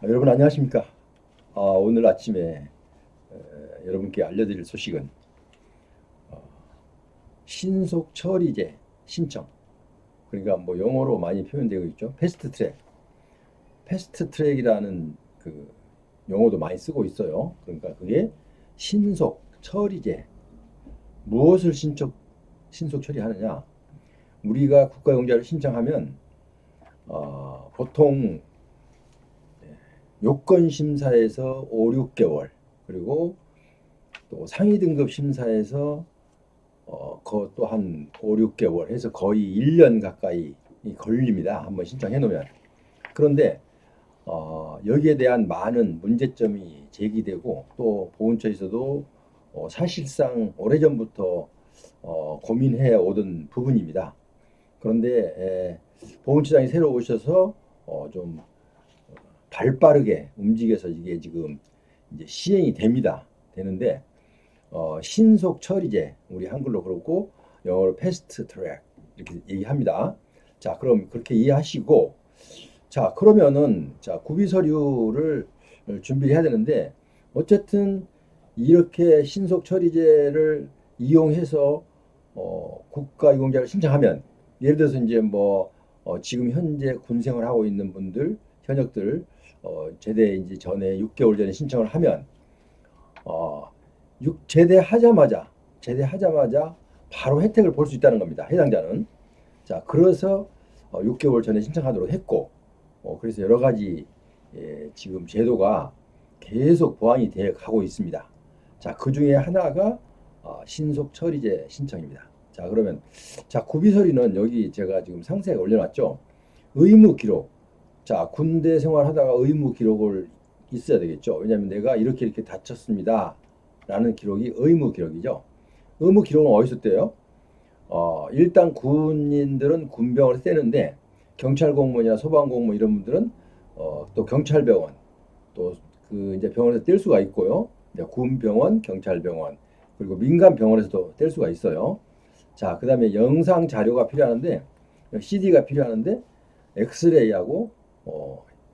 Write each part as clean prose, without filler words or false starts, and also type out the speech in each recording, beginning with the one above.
여러분 안녕하십니까? 오늘 아침에 여러분께 알려드릴 소식은 신속 처리제 신청. 그러니까 뭐 영어로 많이 표현되고 있죠. 패스트 트랙. 패스트 트랙이라는 그 용어도 많이 쓰고 있어요. 그러니까 그게 신속 처리제. 무엇을 신속 처리하느냐? 우리가 국가용자를 신청하면 보통 요건 심사에서 5, 6개월, 그리고 또 상위 등급 심사에서 그것도 한 5, 6개월 해서 거의 1년 가까이 걸립니다. 한번 신청해 놓으면. 그런데 여기에 대한 많은 문제점이 제기되고 또 보훈처에서도 사실상 오래전부터 고민해 오던 부분입니다. 그런데 보훈처장이 새로 오셔서 좀 발빠르게 움직여서 이게 지금 이제 시행이 됩니다. 되는데 신속 처리제, 우리 한글로 그렇고 영어로 패스트 트랙 이렇게 얘기합니다. 자, 그럼 그렇게 이해하시고, 자, 그러면은 자, 구비 서류를 준비를 해야 되는데, 어쨌든 이렇게 신속 처리제를 이용해서 국가유공자를 신청하면, 예를 들어서 이제 뭐 지금 현재 군 생활하고 있는 분들, 현역들 제대 이제 전에 6개월 전에 신청을 하면 어, 제대하자마자 바로 혜택을 볼 수 있다는 겁니다. 해당자는. 자, 그래서 6개월 전에 신청하도록 했고, 그래서 여러 가지 지금 제도가 계속 보완이 되어 가고 있습니다. 자, 그 중에 하나가 신속 처리제 신청입니다. 자, 그러면 자, 구비서류는 여기 제가 지금 상세하게 올려놨죠. 의무 기록. 자, 군대 생활하다가 의무 기록을 있어야 되겠죠. 왜냐하면 내가 이렇게 다쳤습니다. 라는 기록이 의무 기록이죠. 의무 기록은 어디서 떼요? 일단 군인들은 군병원에서 떼는데 경찰 공무원이나 소방 공무원 이런 분들은 또 경찰병원 또 그 이제 병원에서 뗄 수가 있고요. 이제 군병원, 경찰병원 그리고 민간 병원에서도 뗄 수가 있어요. 자, 그다음에 영상 자료가 필요하는데 CD가 필요하는데 엑스레이하고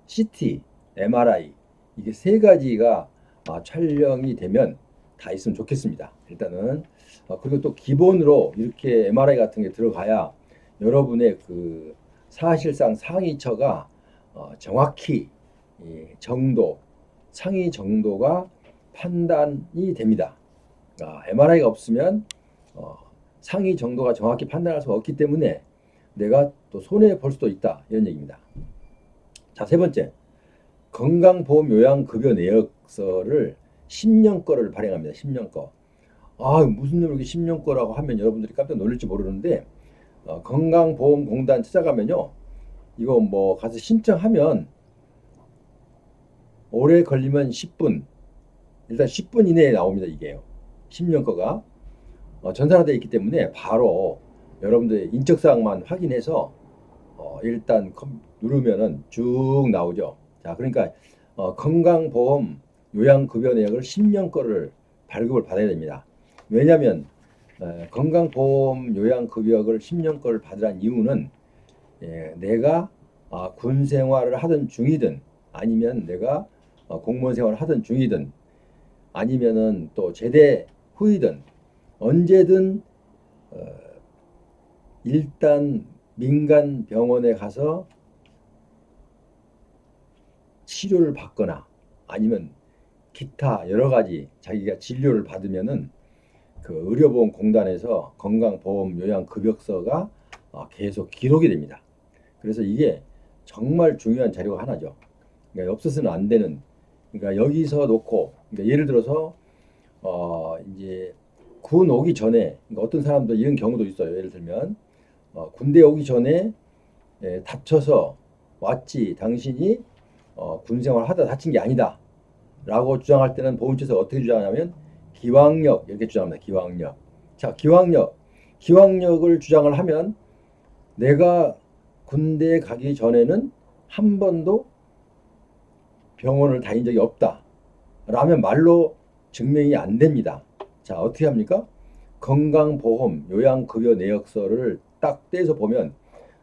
CT, MRI 이게 세 가지가 촬영이 되면 다 있으면 좋겠습니다. 일단은 그리고 또 기본으로 이렇게 MRI 같은 게 들어가야 여러분의 그 사실상 상위처가 정확히 정도, 상위 정도가 판단이 됩니다. MRI가 없으면 상위 정도가 정확히 판단할 수 없기 때문에 내가 또 손해 볼 수도 있다 이런 얘기입니다. 자, 세 번째, 건강보험요양급여 내역서를 10년 거를 발행합니다. 10년 거. 무슨 놈이 이렇게 10년 거라고 하면 여러분들이 깜짝 놀랄지 모르는데 건강보험공단 찾아가면요. 이거 뭐 가서 신청하면 오래 걸리면 10분, 일단 10분 이내에 나옵니다. 이게요. 10년 거가 전산화되어 있기 때문에 바로 여러분들의 인적사항만 확인해서 일단 누르면은 쭉 나오죠. 자, 그러니까 건강보험 요양급여 내역을 10년 거를 발급을 받아야 됩니다. 왜냐하면 건강보험 요양급여를 10년 거를 받으란 이유는 내가 군 생활을 하던 중이든 아니면 내가 공무원 생활을 하던 중이든 아니면은 또 제대 후이든 언제든 일단 민간 병원에 가서 치료를 받거나 아니면 기타 여러 가지 자기가 진료를 받으면은 그 의료보험공단에서 건강보험 요양급여서가 계속 기록이 됩니다. 그래서 이게 정말 중요한 자료가 하나죠. 그러니까 없어서는 안 되는. 그러니까 여기서 놓고 그러니까 예를 들어서 이제 군 오기 전에 그러니까 어떤 사람도 이런 경우도 있어요. 예를 들면 군대 오기 전에 다쳐서 왔지 당신이 군생활 하다 다친 게 아니다 라고 주장할 때는 보훈처에서 어떻게 주장하냐면 기왕력 이렇게 주장합니다. 기왕력. 자, 기왕력을 주장을 하면 내가 군대에 가기 전에는 한 번도 병원을 다닌 적이 없다 라면 말로 증명이 안 됩니다. 자, 어떻게 합니까? 건강보험 요양급여 내역서를 딱 떼서 보면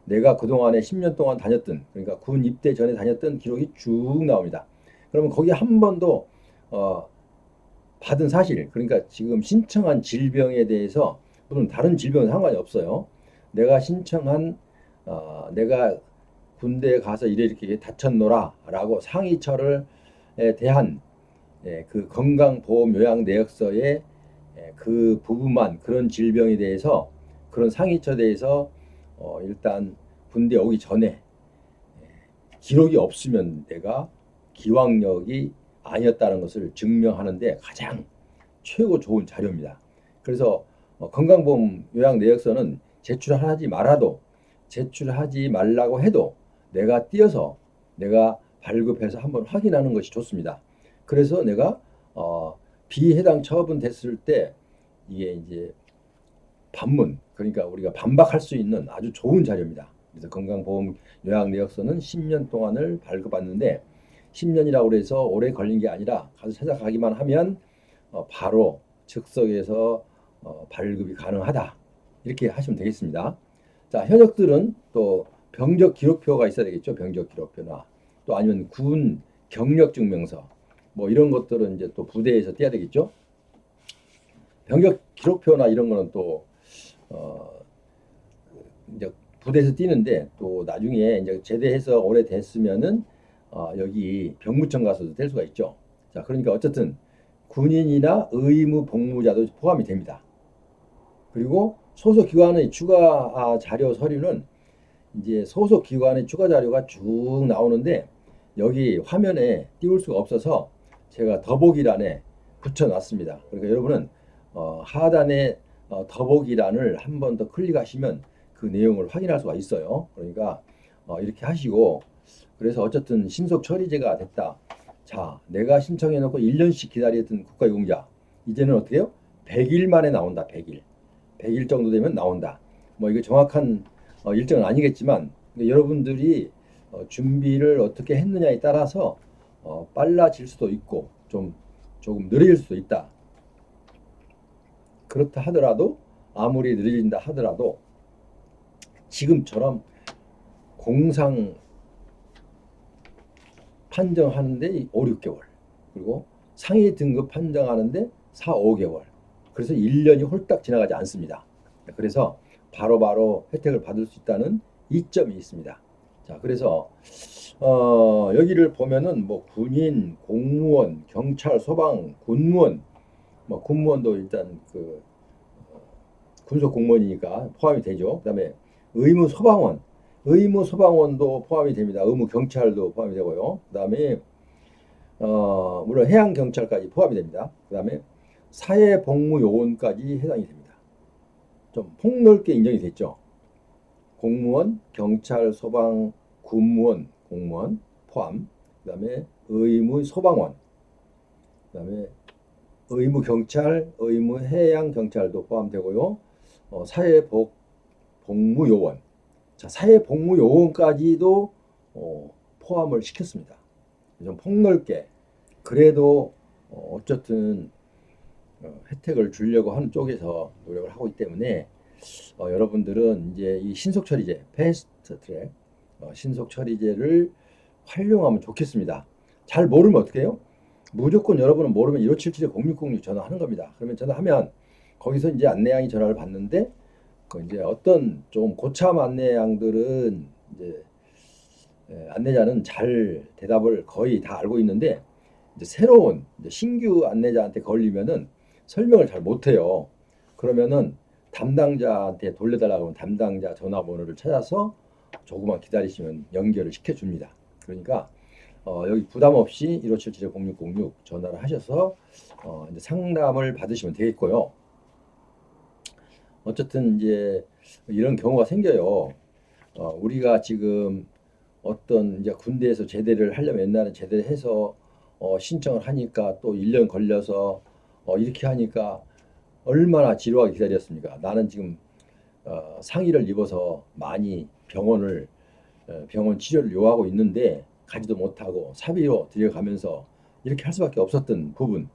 내가 그동안에 10년 동안 다녔던, 그러니까 군 입대 전에 다녔던 기록이 쭉 나옵니다. 그러면 거기 한 번도 받은 사실, 그러니까 지금 신청한 질병에 대해서 물론 다른 질병은 상관이 없어요. 내가 신청한 내가 군대에 가서 이렇게 다쳤노라라고 상의처를에 대한 그 건강보험요양내역서의 그 부분만 그런 질병에 대해서 그런 상의처에 대해서 일단 군대 오기 전에 기록이 없으면 내가 기왕력이 아니었다는 것을 증명하는데 가장 최고 좋은 자료입니다. 그래서 건강보험 요약 내역서는 제출하지 말아도 제출하지 말라고 해도 내가 띄어서 내가 발급해서 한번 확인하는 것이 좋습니다. 그래서 내가 비해당 처분됐을 때 이게 이제 반문, 그러니까 우리가 반박할 수 있는 아주 좋은 자료입니다. 그래서 건강보험 요약 내역서는 10년 동안을 발급받는데 10년이라고 해서 오래 걸린 게 아니라 가서 찾아가기만 하면 바로 즉석에서 발급이 가능하다. 이렇게 하시면 되겠습니다. 자, 현역들은 또 병적 기록표가 있어야 되겠죠. 병적 기록표나 또 아니면 군 경력 증명서 뭐 이런 것들은 이제 또 부대에서 떼야 되겠죠. 병적 기록표나 이런 거는 또 이제 부대에서 뛰는데 또 나중에 이제 제대해서 오래됐으면은 여기 병무청 가서도 뗄 수가 있죠. 자, 그러니까 어쨌든 군인이나 의무 복무자도 포함이 됩니다. 그리고 소속 기관의 추가 자료 서류는 이제 소속 기관의 추가 자료가 쭉 나오는데 여기 화면에 띄울 수가 없어서 제가 더보기란에 붙여놨습니다. 그러니까 여러분은 하단에 더보기란을 한 번 더 클릭하시면 그 내용을 확인할 수가 있어요. 그러니까 이렇게 하시고 그래서 어쨌든 신속 처리제가 됐다. 자, 내가 신청해놓고 1년씩 기다렸던 국가유공자 이제는 어떻게 해요? 100일 만에 나온다. 100일. 100일 정도 되면 나온다. 뭐 이거 정확한 일정은 아니겠지만 여러분들이 준비를 어떻게 했느냐에 따라서 빨라질 수도 있고 조금 느려질 수도 있다. 그렇다 하더라도 아무리 느려진다 하더라도 지금처럼 공상 판정하는데 5, 6개월 그리고 상위 등급 판정하는데 4, 5개월 그래서 1년이 홀딱 지나가지 않습니다. 그래서 바로바로 혜택을 받을 수 있다는 이점이 있습니다. 자, 그래서 여기를 보면은 뭐 군인, 공무원, 경찰, 소방, 군무원, 뭐 군무원도 일단 그 군속 공무원이니까 포함이 되죠. 그다음에 의무 소방원, 의무 소방원도 포함이 됩니다. 의무 경찰도 포함이 되고요. 그다음에 물론 해양 경찰까지 포함이 됩니다. 그다음에 사회복무요원까지 해당이 됩니다. 좀 폭넓게 인정이 됐죠. 공무원, 경찰, 소방, 군무원, 공무원 포함. 그다음에 의무 소방원, 그다음에 의무 경찰, 의무 해양 경찰도 포함되고요. 사회복무요원, 자 사회복무요원까지도 포함을 시켰습니다. 좀 폭넓게 그래도 어쨌든 혜택을 주려고 하는 쪽에서 노력을 하고 있기 때문에 여러분들은 이제 이 신속처리제, 패스트트랙 신속처리제를 활용하면 좋겠습니다. 잘 모르면 어떻게 해요? 무조건 여러분은 모르면 1577-0606 전화하는 겁니다. 그러면 전화하면 거기서 이제 안내양이 전화를 받는데 그 이제 어떤 좀 고참 안내양들은 이제 안내자는 잘 대답을 거의 다 알고 있는데 이제 새로운 이제 신규 안내자한테 걸리면은 설명을 잘 못해요. 그러면은 담당자한테 돌려달라고 하면 담당자 전화번호를 찾아서 조금만 기다리시면 연결을 시켜줍니다. 그러니까 여기 부담 없이 1577-0606 전화를 하셔서 이제 상담을 받으시면 되겠고요. 어쨌든 이제 이런 경우가 생겨요. 우리가 지금 어떤 이제 군대에서 제대를 하려면 옛날에 제대해서 신청을 하니까 또 1년 걸려서 이렇게 하니까 얼마나 지루하게 기다렸습니까? 나는 지금 상의를 입어서 많이 병원 치료를 요하고 있는데 가지도 못하고 사비로 들여가면서 이렇게 할 수밖에 없었던 부분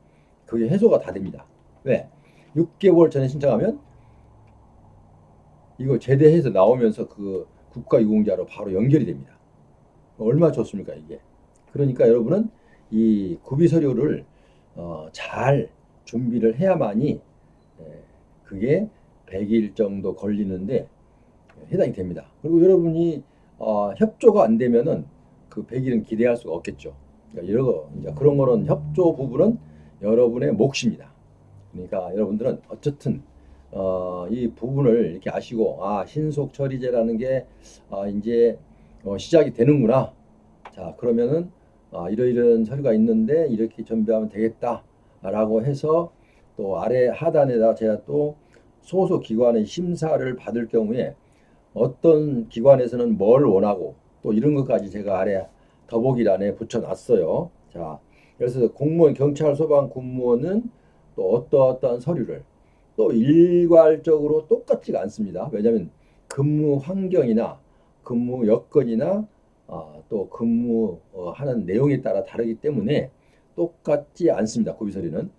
그게 해소가 다 됩니다. 왜? 6개월 전에 신청하면 이거 제대해서 나오면서 그 국가유공자로 바로 연결이 됩니다. 얼마나 좋습니까 이게. 그러니까 여러분은 이 구비 서류를 잘 준비를 해야만이 그게 100일 정도 걸리는데 해당이 됩니다. 그리고 여러분이 협조가 안 되면은 그 100일은 기대할 수가 없겠죠. 그러니까 이제 그런 거는 협조 부분은 여러분의 몫입니다. 그러니까 여러분들은 어쨌든 이 부분을 이렇게 아시고 신속 처리제라는 게 이제 시작이 되는구나. 자, 그러면은 이러이러한 서류가 있는데 이렇게 준비하면 되겠다라고 해서 또 아래 하단에다 제가 또 소속 기관의 심사를 받을 경우에 어떤 기관에서는 뭘 원하고 또 이런 것까지 제가 아래 더보기란에 붙여놨어요. 자, 그래서 공무원, 경찰, 소방, 공무원은 또 어떠어떠한 서류를 또 일괄적으로 똑같지가 않습니다. 왜냐하면 근무 환경이나 근무 여건이나 또 근무하는 내용에 따라 다르기 때문에 똑같지 않습니다. 고비서류는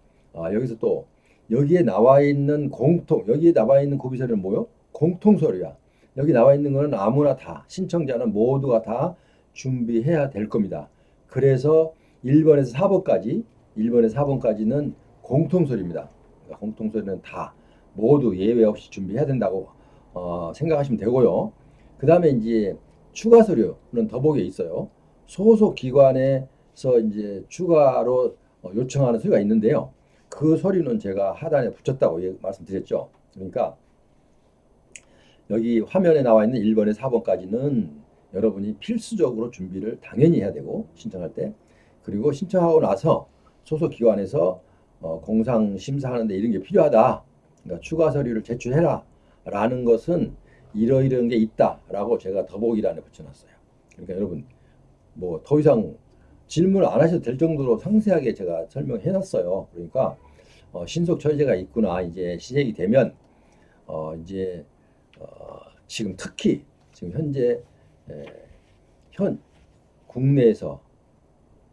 여기서 또 여기에 나와 있는 고비서류는 뭐요? 공통서류야. 여기 나와 있는 거는 아무나 다 신청자는 모두가 다 준비해야 될 겁니다. 그래서 1번에서 4번까지는 공통서류입니다. 그러니까 공통서류는 다 모두 예외 없이 준비해야 된다고 생각하시면 되고요. 그 다음에 이제 추가 서류는 더보기에 있어요. 소속 기관에서 이제 추가로 요청하는 서류가 있는데요. 그 서류는 제가 하단에 붙였다고 말씀드렸죠. 그러니까 여기 화면에 나와 있는 1번에서 4번까지는 여러분이 필수적으로 준비를 당연히 해야 되고 신청할 때 그리고 신청하고 나서 소속 기관에서 공상 심사하는데 이런 게 필요하다. 그러니까 추가 서류를 제출해라 라는 것은 이러이러한 게 있다라고 제가 더보기란에 붙여놨어요. 그러니까 여러분 뭐 더 이상 질문을 안 하셔도 될 정도로 상세하게 제가 설명해 놨어요. 그러니까 신속 처리제가 있구나 이제 시행이 되면 이제 지금 특히 지금 현재 현 국내에서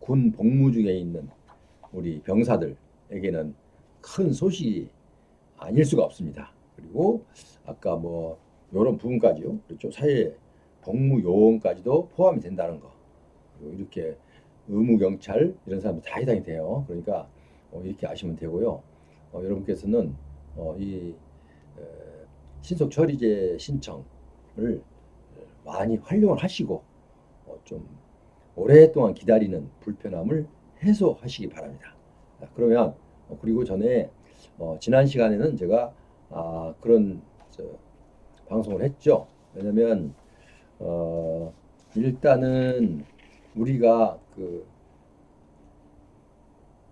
군 복무 중에 있는 우리 병사들에게는 큰 소식이 아닐 수가 없습니다. 그리고 아까 뭐 이런 부분까지요. 그렇죠. 사회 복무 요원까지도 포함이 된다는 거. 그리고 이렇게 의무 경찰 이런 사람들 다 해당이 돼요. 그러니까 이렇게 아시면 되고요. 여러분께서는 이 신속 처리제 신청을 많이 활용을 하시고 좀 오랫동안 기다리는 불편함을 해소하시기 바랍니다. 그러면 그리고 전에 지난 시간에는 제가 그런 방송을 했죠. 왜냐면 일단은 우리가 그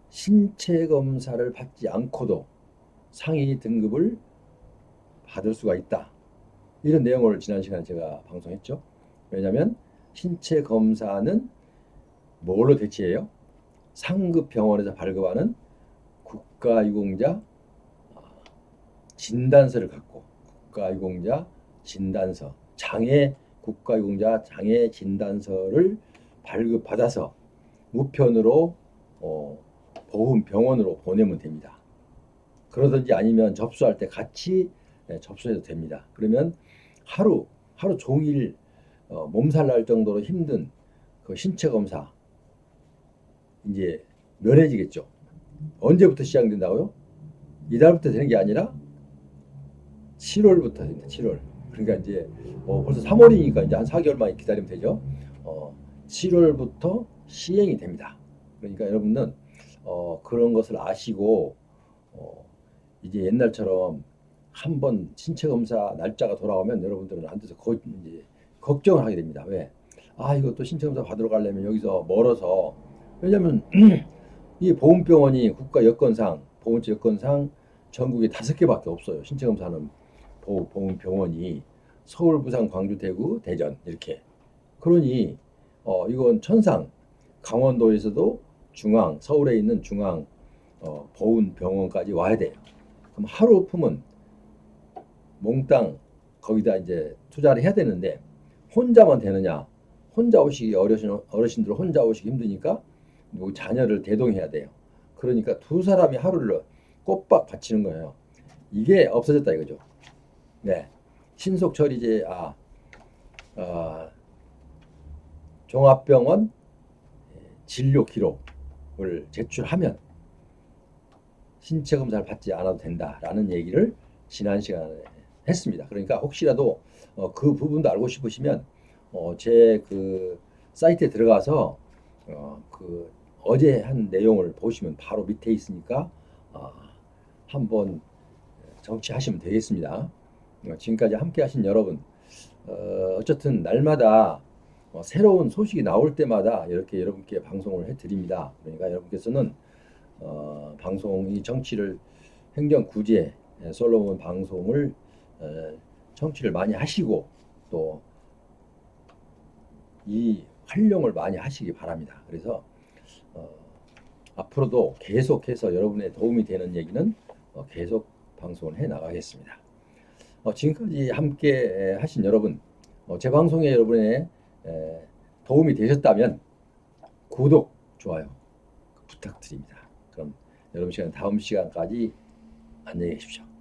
신체 검사를 받지 않고도 상위 등급을 받을 수가 있다. 이런 내용을 지난 시간에 제가 방송했죠. 왜냐하면 신체 검사는 뭘로 대체해요? 상급 병원에서 발급하는 국가유공자 진단서를 갖고 국가유공자 진단서 국가유공자 장애 진단서를 발급받아서 우편으로 보훈병원으로 보내면 됩니다. 그러든지 아니면 접수할 때 같이 접수해도 됩니다. 그러면 하루 종일 몸살 날 정도로 힘든 그 신체 검사 이제 면해지겠죠. 언제부터 시작된다고요? 이달부터 되는 게 아니라 7월부터 됩니다. 7월. 그러니까 이제 벌써 3월이니까 이제 한 4개월만 기다리면 되죠. 7월부터 시행이 됩니다. 그러니까 여러분은 그런 것을 아시고 이제 옛날처럼 한번 신체 검사 날짜가 돌아오면 여러분들은 앉아서 이제 걱정을 하게 됩니다. 왜? 이것도 신체 검사 받으러 가려면 여기서 멀어서 왜냐면 이 보훈병원이 국가 여건상 보훈처 여건상 전국에 5개밖에 없어요. 신체 검사는 보훈병원이 서울, 부산, 광주, 대구, 대전 이렇게. 그러니 이건 천상 강원도에서도 중앙 서울에 있는 중앙 보훈병원까지 와야 돼요. 그럼 하루 품은 몽땅 거기다 이제 투자를 해야 되는데 혼자만 되느냐? 혼자 오시기 어르신들 혼자 오시기 힘드니까 자녀를 대동해야 돼요. 그러니까 두 사람이 하루를 꼬박 바치는 거예요. 이게 없어졌다 이거죠. 네, 신속 처리제 종합병원 진료 기록 제출하면 신체 검사를 받지 않아도 된다라는 얘기를 지난 시간에 했습니다. 그러니까 혹시라도 그 부분도 알고 싶으시면 제 그 사이트에 들어가서 그 어제 한 내용을 보시면 바로 밑에 있으니까 한번 정치하시면 되겠습니다. 지금까지 함께 하신 여러분, 어쨌든 날마다 새로운 소식이 나올 때마다 이렇게 여러분께 방송을 해드립니다. 그러니까 여러분께서는 방송이 정치를 행정구제 솔로몬 방송을 청취를 많이 하시고 또 이 활용을 많이 하시기 바랍니다. 그래서 앞으로도 계속해서 여러분의 도움이 되는 얘기는 계속 방송을 해 나가겠습니다. 지금까지 함께 하신 여러분, 제 방송에 여러분의 도움이 되셨다면 구독, 좋아요 부탁드립니다. 그럼 여러분 시간 다음 시간까지 안녕히 계십시오.